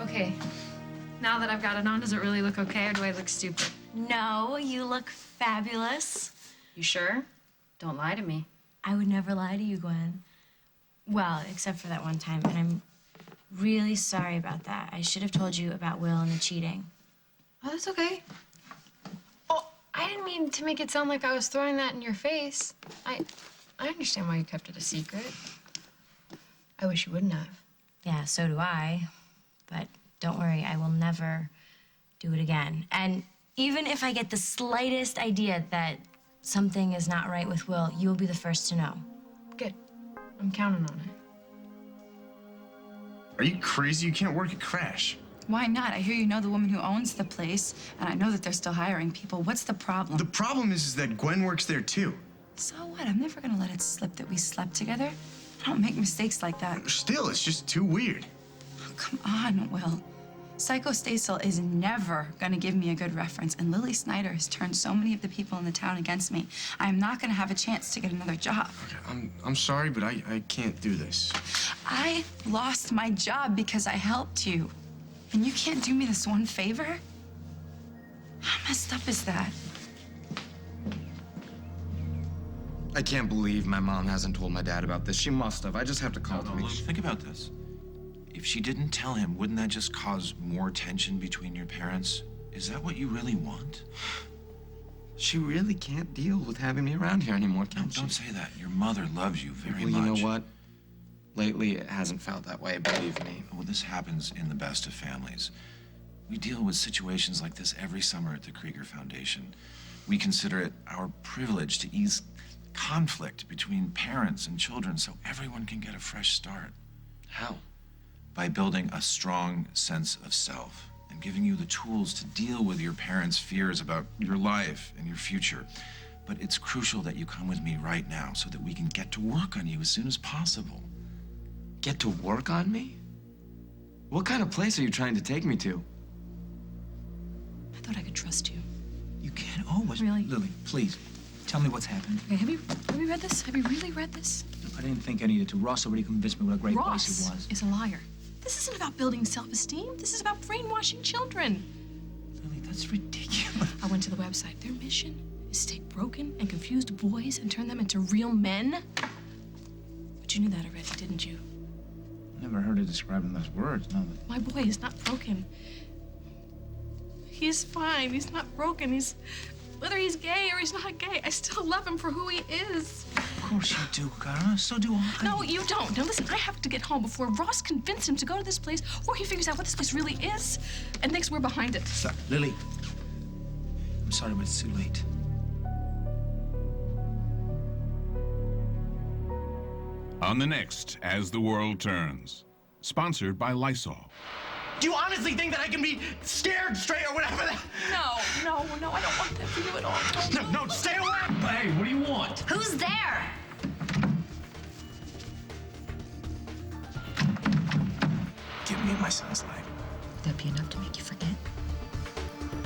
Okay. Now that I've got it on, does it really look okay, or do I look stupid? No, you look fabulous. You sure? Don't lie to me. I would never lie to you, Gwen. Well, except for that one time, and I'm really sorry about that. I should have told you about Will and the cheating. Oh, that's okay. Oh, I didn't mean to make it sound like I was throwing that in your face. I understand why you kept it a secret. I wish you wouldn't have. Yeah, so do I. But don't worry, I will never do it again. And even if I get the slightest idea that something is not right with Will, you'll be the first to know. Good. I'm counting on it. Are you crazy? You can't work at Crash. Why not? I hear you know the woman who owns the place, and I know that they're still hiring people. What's the problem? The problem is that Gwen works there too. So what? I'm never gonna let it slip that we slept together. I don't make mistakes like that. Still, it's just too weird. Oh, come on, Will. Psycho Stasel is never gonna give me a good reference, and Lily Snyder has turned so many of the people in the town against me. I am not gonna have a chance to get another job. Okay, I'm sorry, but I can't do this. I lost my job because I helped you. And you can't do me this one favor? How messed up is that? I can't believe my mom hasn't told my dad about this. She must have. I just have to call No, them. Lou, think about this. If she didn't tell him, wouldn't that just cause more tension between your parents? Is that what you really want? She really can't deal with having me around here anymore, can she? Don't say that. Your mother loves you very much. Well, you know what? Lately, it hasn't felt that way, believe me. Well, this happens in the best of families. We deal with situations like this every summer at the Krieger Foundation. We consider it our privilege to ease conflict between parents and children so everyone can get a fresh start. How? By building a strong sense of self and giving you the tools to deal with your parents' fears about your life and your future. But it's crucial that you come with me right now so that we can get to work on you as soon as possible. Get to work on me? What kind of place are you trying to take me to? I thought I could trust you. You can't always. Really? Lily, please, tell me what's happened. Okay, have you read this? Have you really read this? I didn't think I needed to. Ross already convinced me what a great place it was. is a liar. This isn't about building self-esteem. This is about brainwashing children. Lily, that's ridiculous. I went to the website. Their mission is to take broken and confused boys and turn them into real men. But you knew that already, didn't you? Never heard it described in those words, no. My boy is not broken. He's fine. He's not broken. Whether he's gay or he's not gay, I still love him for who he is. Of course you do, Cara. So do I. No, you don't. Now listen, I have to get home before Ross convinces him to go to this place, or he figures out what this place really is and thinks we're behind it. Stop. Lily. I'm sorry, but it's too late. On the next As the World Turns, sponsored by Lysol. Do you honestly think that I can be scared straight or whatever that... No, I don't want that for you at all. No, stay away! Hey, what do you want? Who's there? Get me in my son's life. Would that be enough to make you forget?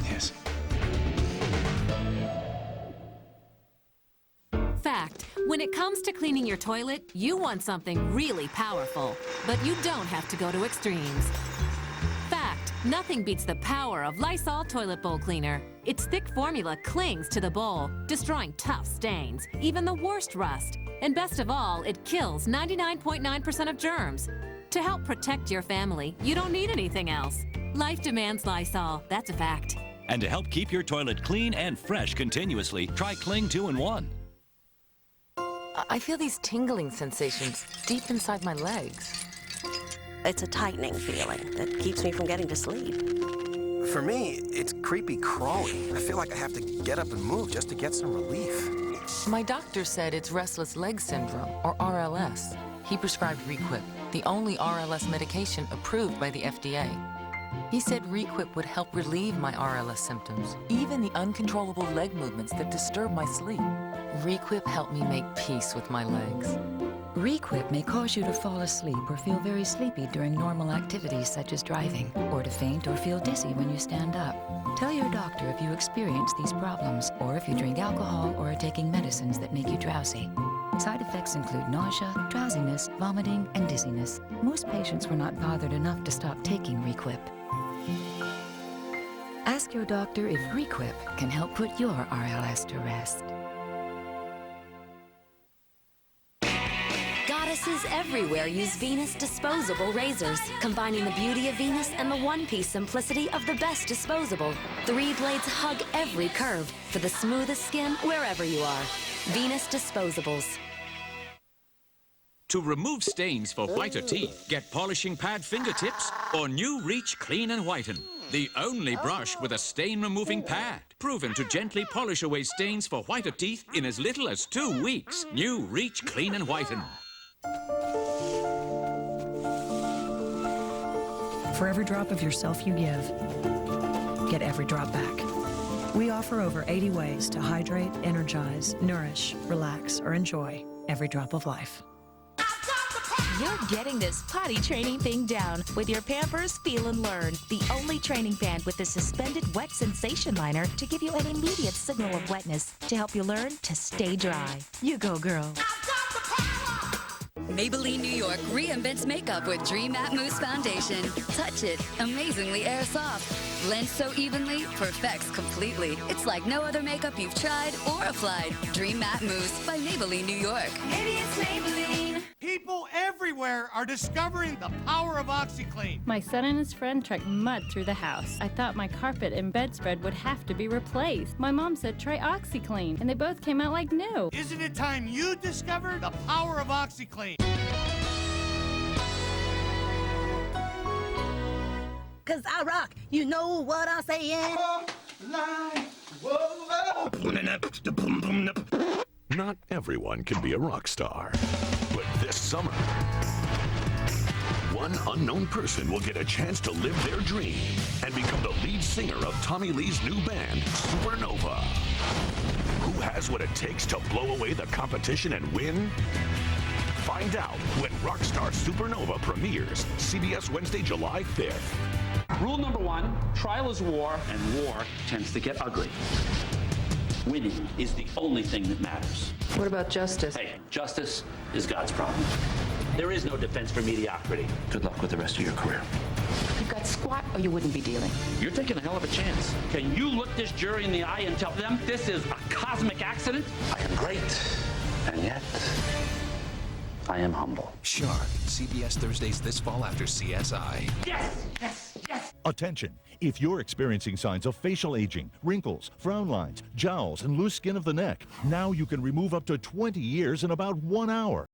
Yes. Fact, when it comes to cleaning your toilet, you want something really powerful, but you don't have to go to extremes. Fact, nothing beats the power of Lysol Toilet Bowl Cleaner. Its thick formula clings to the bowl, destroying tough stains, even the worst rust. And best of all, it kills 99.9% of germs. To help protect your family, you don't need anything else. Life demands Lysol, that's a fact. And to help keep your toilet clean and fresh continuously, try Cling 2-in-1. I feel these tingling sensations deep inside my legs. It's a tightening feeling that keeps me from getting to sleep. For me, it's creepy crawling. I feel like I have to get up and move just to get some relief. My doctor said it's restless leg syndrome, or RLS. He prescribed Requip, the only RLS medication approved by the FDA. He said Requip would help relieve my RLS symptoms, even the uncontrollable leg movements that disturb my sleep. Requip helped me make peace with my legs. Requip may cause you to fall asleep or feel very sleepy during normal activities such as driving, or to faint or feel dizzy when you stand up. Tell your doctor if you experience these problems, or if you drink alcohol or are taking medicines that make you drowsy. Side effects include nausea, drowsiness, vomiting, and dizziness. Most patients were not bothered enough to stop taking Requip. Ask your doctor if Requip can help put your RLS to rest. Goddesses everywhere use Venus disposable razors, combining the beauty of Venus and the one-piece simplicity of the best disposable. 3 blades hug every curve for the smoothest skin wherever you are. Venus disposables. To remove stains for whiter teeth, get polishing pad fingertips or new Reach Clean and Whiten. The only brush with a stain-removing pad. Proven to gently polish away stains for whiter teeth in as little as 2 weeks. New Reach Clean and Whiten. For every drop of yourself you give, get every drop back. We offer over 80 ways to hydrate, energize, nourish, relax, or enjoy every drop of life. You're getting this potty training thing down with your Pampers Feel and Learn, the only training pad with a suspended wet sensation liner to give you an immediate signal of wetness to help you learn to stay dry. You go, girl. Maybelline New York reinvents makeup with Dream Matte Mousse Foundation. Touch it, amazingly air soft. Blends so evenly, perfects completely. It's like no other makeup you've tried or applied. Dream Matte Mousse by Maybelline New York. Maybe it's Maybelline. People everywhere are discovering the power of OxyClean. My son and his friend trucked mud through the house. I thought my carpet and bedspread would have to be replaced. My mom said try OxyClean, and they both came out like new. Isn't it time you discovered the power of OxyClean? Cause I rock, you know what I'm saying? Not everyone can be a rock star, but this summer, one unknown person will get a chance to live their dream and become the lead singer of Tommy Lee's new band, Supernova. Who has what it takes to blow away the competition and win? Find out when Rockstar Supernova premieres, CBS Wednesday, July 5th. Rule number 1, trial is war, and war tends to get ugly. Winning is the only thing that matters. What about justice? Hey, justice is God's problem. There is no defense for mediocrity. Good luck with the rest of your career. You've got squat or you wouldn't be dealing. You're taking a hell of a chance. Can you look this jury in the eye and tell them this is a cosmic accident? I am great, and yet I am humble. Shark, CBS Thursdays this fall after CSI. Yes! Yes! Yes! Attention! If you're experiencing signs of facial aging, wrinkles, frown lines, jowls, and loose skin of the neck, now you can remove up to 20 years in about 1 hour.